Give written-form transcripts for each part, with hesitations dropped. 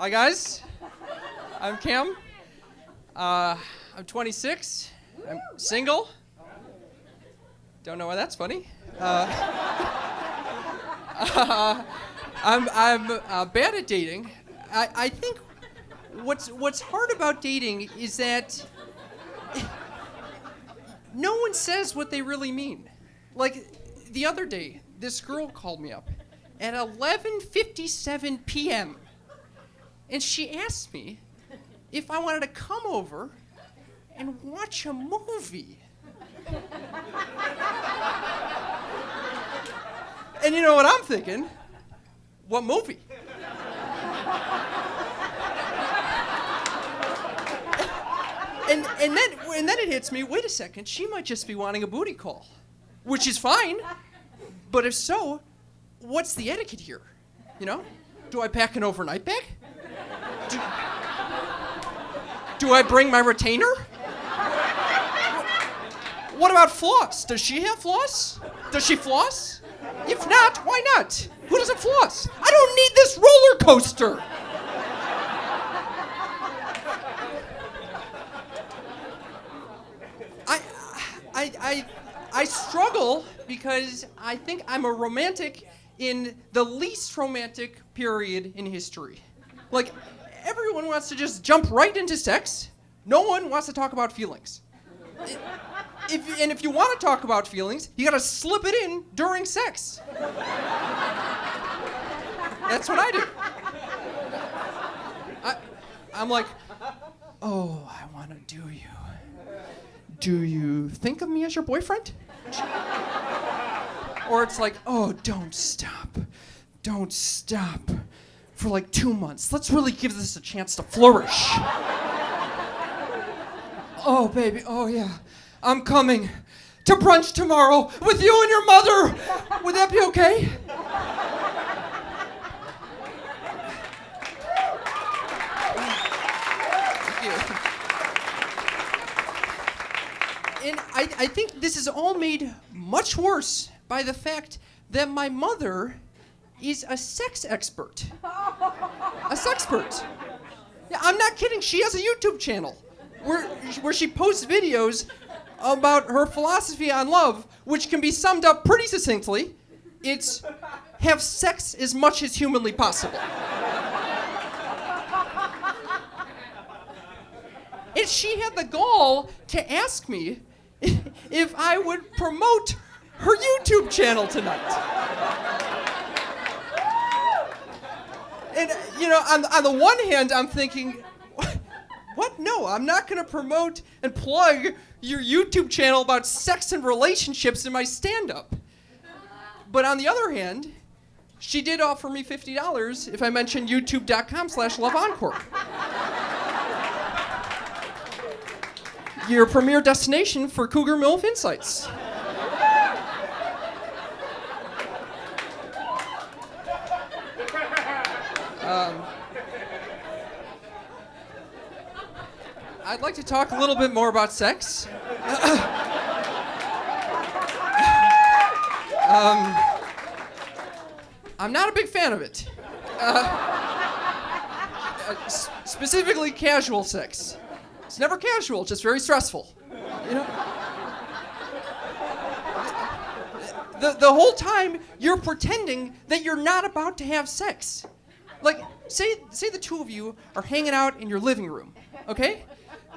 Hi guys, I'm Cam. I'm 26. I'm single. Don't know why that's funny. I'm bad at dating. I think what's hard about dating is that no one says what they really mean. Like the other day, this girl called me up at 11:57 p.m. and she asked me if I wanted to come over and watch a movie. And you know what I'm thinking? What movie? And then it hits me, wait a second, she might just be wanting a booty call. Which is fine, but if so, what's the etiquette here? You know? Do I pack an overnight bag? Do I bring my retainer? What about floss? Does she have floss? Does she floss? If not, why not? Who doesn't floss? I don't need this roller coaster. I struggle because I think I'm a romantic in the least romantic period in history. Like, everyone wants to just jump right into sex. No one wants to talk about feelings. If you want to talk about feelings, you gotta slip it in during sex. That's what I do. I'm like, oh, I want to do you. Do you think of me as your boyfriend? Or it's like, oh, don't stop. Don't stop. For like 2 months. Let's really give this a chance to flourish. Oh, baby, oh yeah. I'm coming to brunch tomorrow with you and your mother. Would that be okay? Thank you. And I think this is all made much worse by the fact that my mother is a sex expert. A sexpert. Yeah, I'm not kidding. She has a YouTube channel where she posts videos about her philosophy on love, which can be summed up pretty succinctly. It's have sex as much as humanly possible. And she had the gall to ask me if I would promote her YouTube channel tonight. And, you know, on the one hand, I'm thinking, what? No, I'm not going to promote and plug your YouTube channel about sex and relationships in my stand-up. But on the other hand, she did offer me $50 if I mention youtube.com/loveencore. Your premier destination for Cougar MILF insights. I'd like to talk a little bit more about sex. I'm not a big fan of it. Specifically casual sex. It's never casual, just very stressful. You know? The whole time you're pretending that you're not about to have sex. Like, say the two of you are hanging out in your living room, okay?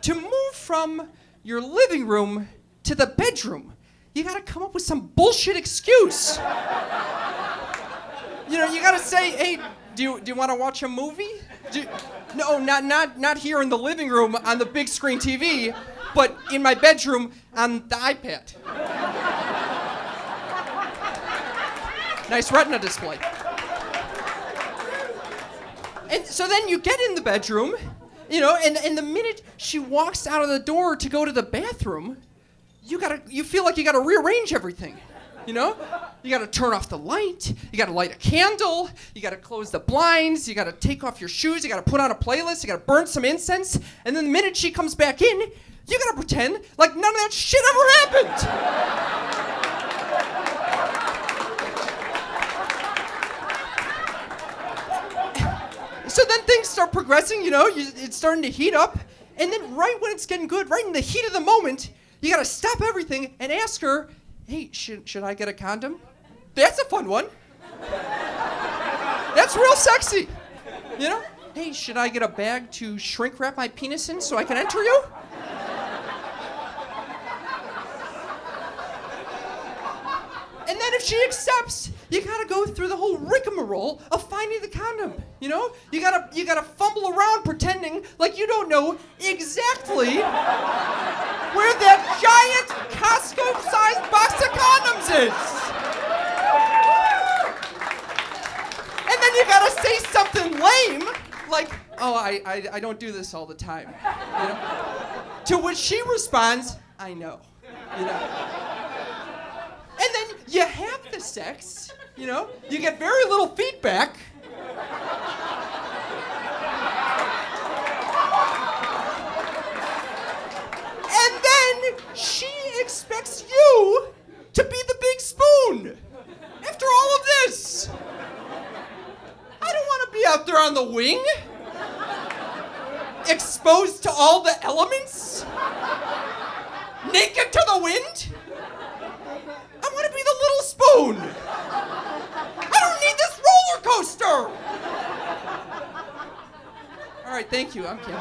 To move from your living room to the bedroom, you gotta come up with some bullshit excuse. You know, you gotta say, hey, do you wanna watch a movie? No, not here in the living room on the big screen TV, but in my bedroom on the iPad. Nice retina display. And so then you get in the bedroom, you know, and the minute she walks out of the door to go to the bathroom, you feel like you gotta rearrange everything, you know? You gotta turn off the light, you gotta light a candle, you gotta close the blinds, you gotta take off your shoes, you gotta put on a playlist, you gotta burn some incense, and then the minute she comes back in, you gotta pretend like none of that shit ever happened. So then things start progressing, it's starting to heat up. And then right when it's getting good, right in the heat of the moment, you gotta stop everything and ask her, hey, should I get a condom? That's a fun one. That's real sexy. Hey, should I get a bag to shrink wrap my penis in so I can enter you? And then if she accepts, you gotta go through the whole rigmarole of finding the condom. You gotta fumble around pretending like you don't know exactly where that giant Costco-sized box of condoms is. And then you gotta say something lame, like, oh, I don't do this all the time. To which she responds, I know. And then you have the sex, you get very little feedback. And then she expects you to be the big spoon. After all of this, I don't want to be out there on the wing, exposed to all the elements, naked to the wind. I want to be the little spoon. I don't need this roller coaster. All right, thank you. I'm kidding.